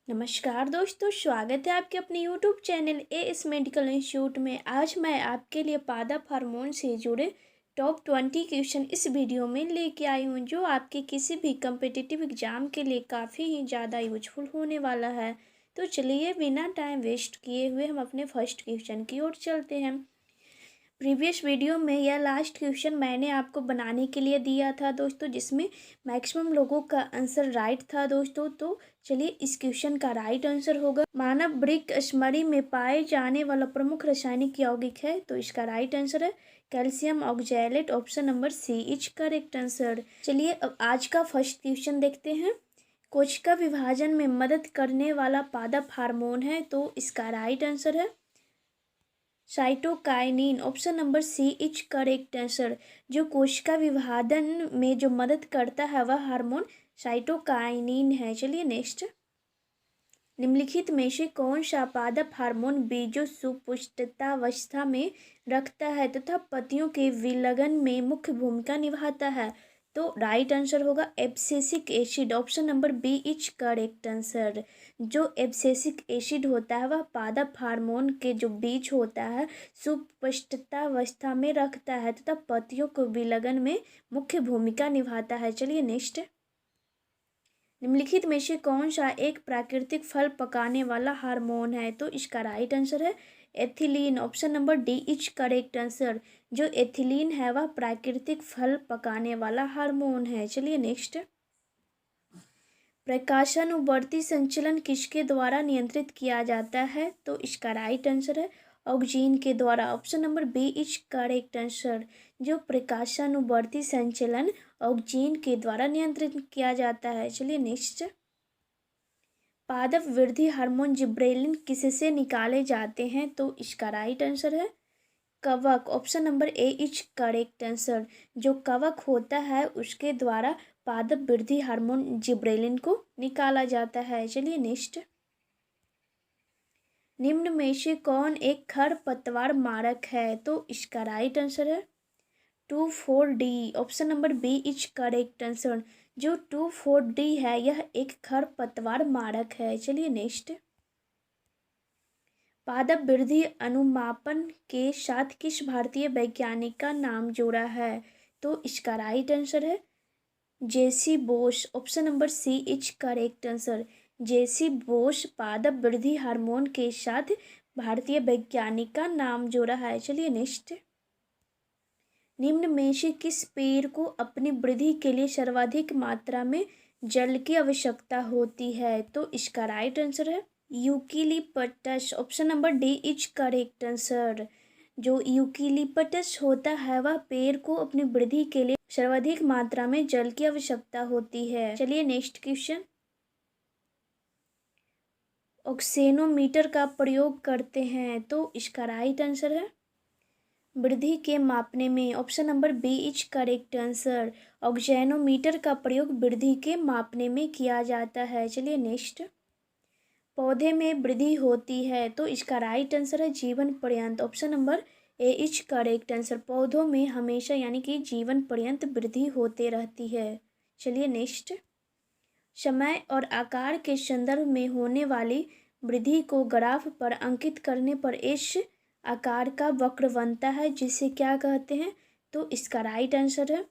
नमस्कार दोस्तों, स्वागत है आपके अपने YouTube channel as medical institute में। आज मैं आपके लिए पादप हार्मोन से जुड़े टॉप 20 क्वेश्चन इस वीडियो में लेके आई हूँ, जो आपके किसी भी कम्पिटिटिव एग्जाम के लिए काफ़ी ही ज़्यादा यूजफुल होने वाला है। तो चलिए बिना टाइम वेस्ट किए हुए हम अपने फर्स्ट क्वेश्चन की ओर चलते हैं। प्रीवियस वीडियो में यह लास्ट क्वेश्चन मैंने आपको बनाने के लिए दिया था दोस्तों, जिसमें मैक्सिमम लोगों का आंसर राइट था दोस्तों। तो चलिए इस क्वेश्चन का राइट आंसर होगा मानव वृक्क स्मरी में पाए जाने वाला प्रमुख रासायनिक यौगिक है। तो इसका राइट आंसर है calcium oxalate. Option number C is correct answer. चलिए अब आज का फर्स्ट क्वेश्चन देखते हैं। कोशिका विभाजन में मदद करने वाला पादप हार्मोन है। तो इसका राइट आंसर है cytokinin. Option number C is correct answer. जो कोशिका विभाजन में जो मदद करता है वह हार्मोन साइटोकाइनिन है। चलिए नेक्स्ट। निम्नलिखित में से कौन सा पादप हार्मोन बीजों सुपुष्टतावस्था में रखता है तथा पत्तियों के विलयन में मुख्य भूमिका निभाता है। तो राइट आंसर होगा abscisic acid. Option number B is correct answer. जो एब्सिसिक एसिड होता है वह पादप हार्मोन के जो बीज होता है सुपुष्टतावस्था में रखता है तथा पत्तियों के विलयन में मुख्य भूमिका निभाता है। चलिए नेक्स्ट। निम्नलिखित में से कौन सा एक प्राकृतिक फल पकाने वाला हार्मोन है। तो इसका राइट आंसर है ethylene. Option number D is correct answer. जो एथिलीन है वह प्राकृतिक फल पकाने वाला हार्मोन है। चलिए नेक्स्ट। प्रकाशानुवर्ती संचलन किसके द्वारा नियंत्रित किया जाता है। तो इसका राइट आंसर है ऑक्जीन के द्वारा। Option number B is correct answer. जो प्रकाशानुवर्ती संचलन ऑक्जीन के द्वारा नियंत्रित किया जाता है। चलिए नेक्स्ट। पादप वृद्धि हार्मोन जिब्रेलिन किससे निकाले जाते हैं। तो इसका राइट आंसर है कवक। Option number A is correct answer. जो कवक होता है उसके द्वारा पादप वृद्धि हार्मोन जिब्रेलिन को निकाला जाता है। चलिए नेक्स्ट। निम्न में से कौन एक खरपतवार मारक है। तो इसका राइट आंसर है 2,4-D। Option number B is correct answer. जो 2,4-D है यह एक खरपतवार मारक है। चलिए नेक्स्ट। पादप वृद्धि अनुमापन के साथ किस भारतीय वैज्ञानिक का नाम जुड़ा है। तो इसका राइट आंसर है J C Bose. Option number C is correct answer. J C Bose पादप वृद्धि हार्मोन के साथ भारतीय वैज्ञानिक का नाम जोड़ा है। चलिए नेक्स्ट। निम्न में से किस पेड़ को अपनी वृद्धि के लिए सर्वाधिक मात्रा में जल की आवश्यकता होती है। तो इसका राइट आंसर है eucalyptus. Option number D is correct answer. जो यूकेलिप्टस होता है वह पेड़ को अपनी वृद्धि के लिए सर्वाधिक मात्रा में जल की आवश्यकता होती है। चलिए नेक्स्ट क्वेश्चन। ऑक्सेनोमीटर का प्रयोग करते हैं। तो इसका राइट आंसर है वृद्धि के मापने में। Option number B is correct answer. Auxanometer का प्रयोग वृद्धि के मापने में किया जाता है। चलिए नेक्स्ट। पौधे में वृद्धि होती है। तो इसका राइट आंसर है जीवन पर्यंत। Option number A is correct answer. पौधों में हमेशा यानी कि जीवन पर्यंत वृद्धि होते रहती है। चलिए नेक्स्ट। समय और आकार के संदर्भ में होने वाली वृद्धि को ग्राफ पर अंकित करने पर इस आकार का वक्र बनता है, जिसे क्या कहते हैं। तो इसका राइट आंसर है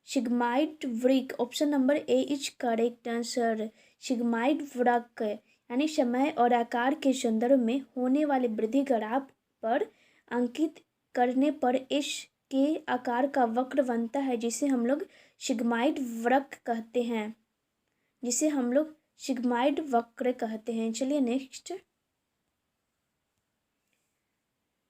सिग्माइड वृक्क। Option number A is correct answer. Sigmoid वृक्क यानी समय और आकार के संदर्भ में होने वाले वृद्धि ग्राफ पर अंकित करने पर इसके आकार का वक्र बनता है, जिसे हम लोग सिग्माइड वक्र कहते हैं। चलिए नेक्स्ट।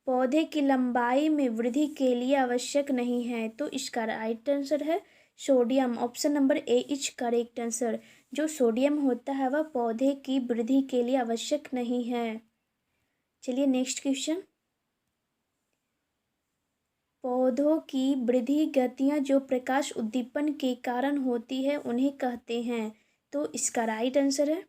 पौधे की लंबाई में वृद्धि के लिए आवश्यक नहीं है। तो इसका राइट आंसर है sodium. Option number A is correct answer. जो सोडियम होता है वह पौधे की वृद्धि के लिए आवश्यक नहीं है। चलिए नेक्स्ट क्वेश्चन। पौधों की वृद्धि गतियाँ जो प्रकाश उद्दीपन के कारण होती है उन्हें कहते हैं। तो इसका राइट आंसर है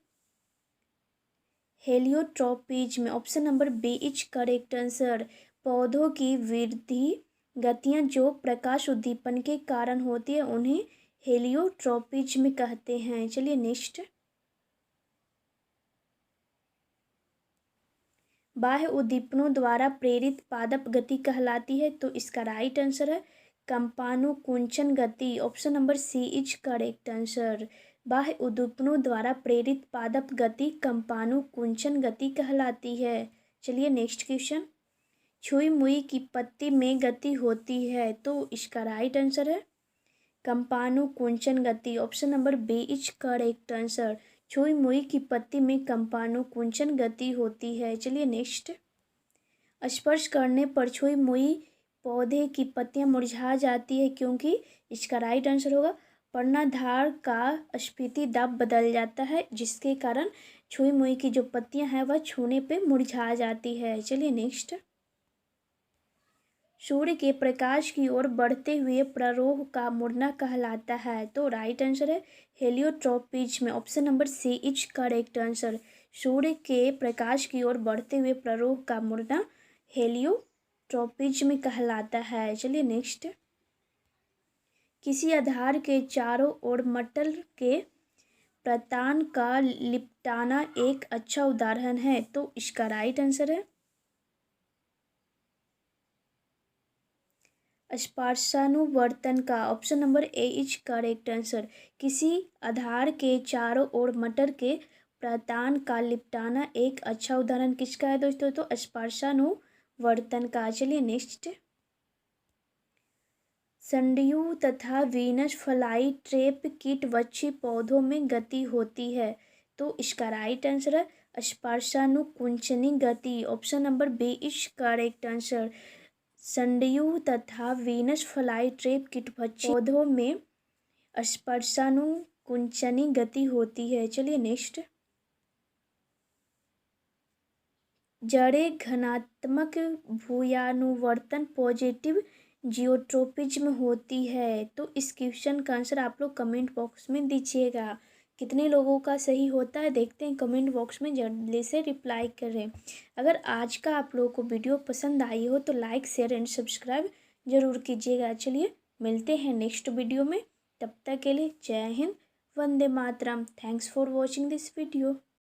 heliotropism. Option number B is correct answer. पौधों की वृद्धि गतियाँ जो प्रकाश उद्दीपन के कारण होती है उन्हें हेलियोट्रोपिज्म कहते हैं। चलिए नेक्स्ट। बाह्य उद्दीपनों द्वारा प्रेरित पादप गति कहलाती है। तो इसका राइट आंसर है कंपानुकुंचन गति। Option number C is correct answer. बाह्य उद्दीपनों द्वारा प्रेरित पादप गति कंपानुकुंचन गति कहलाती है। चलिए नेक्स्ट क्वेश्चन। छुई मुई की पत्ती में गति होती है। तो इसका राइट आंसर है कंपानुकुंचन गति। Option number B is correct answer. छुई मुई की पत्ती में कंपानुकुंचन गति होती है। चलिए नेक्स्ट। स्पर्श करने पर छुई मुई पौधे की पत्तियां मुरझा जाती है क्योंकि इसका राइट आंसर होगा पर्णाधार का स्फीति दाब बदल जाता है, जिसके कारण छुई मुई की जो पत्तियां हैं वह छूने पे मुरझा जाती है। चलिए नेक्स्ट। सूर्य के प्रकाश की ओर बढ़ते हुए प्ररोह का मुड़ना कहलाता है। तो राइट आंसर है heliotropism. Option number C is correct answer. सूर्य के प्रकाश की ओर बढ़ते हुए प्ररोह का मुड़ना हेलियोट्रोपिज्म कहलाता है। चलिए नेक्स्ट। किसी आधार के चारों ओर मटल के प्रतान का लिपटाना एक अच्छा उदाहरण है। तो इसका राइट आंसर है स्पर्शानुवर्तन का। Option number A is correct answer. किसी आधार के चारों ओर मटर के प्रतान का लिपटाना एक अच्छा उदाहरण किसका है दोस्तों? तो स्पर्शानुवर्तन का। चलिए नेक्स्ट। संडयू तथा वीनस फ्लाई ट्रैप कीट वक्षी पौधों में गति होती है। तो इसका राइट आंसर है स्पर्शानुकुंचनी गति। Option number B is correct answer. Sundew तथा वीनस फ्लाई ट्रैप कीट पौधों में स्पर्शानुकुंचनी गति होती है। चलिए नेक्स्ट। जड़ें घनात्मक भूयानुवर्तन पॉजिटिव जियोट्रोपिज्म होती है। तो इस क्वेश्चन का आंसर आप लोग कमेंट बॉक्स में दीजिएगा। कितने लोगों का सही होता है देखते हैं, कमेंट बॉक्स में जल्दी से रिप्लाई करें। अगर आज का आप लोगों को वीडियो पसंद आई हो तो लाइक शेयर एंड सब्सक्राइब जरूर कीजिएगा। चलिए मिलते हैं नेक्स्ट वीडियो में, तब तक के लिए जय हिंद, वंदे मातरम। Thanks for watching this video.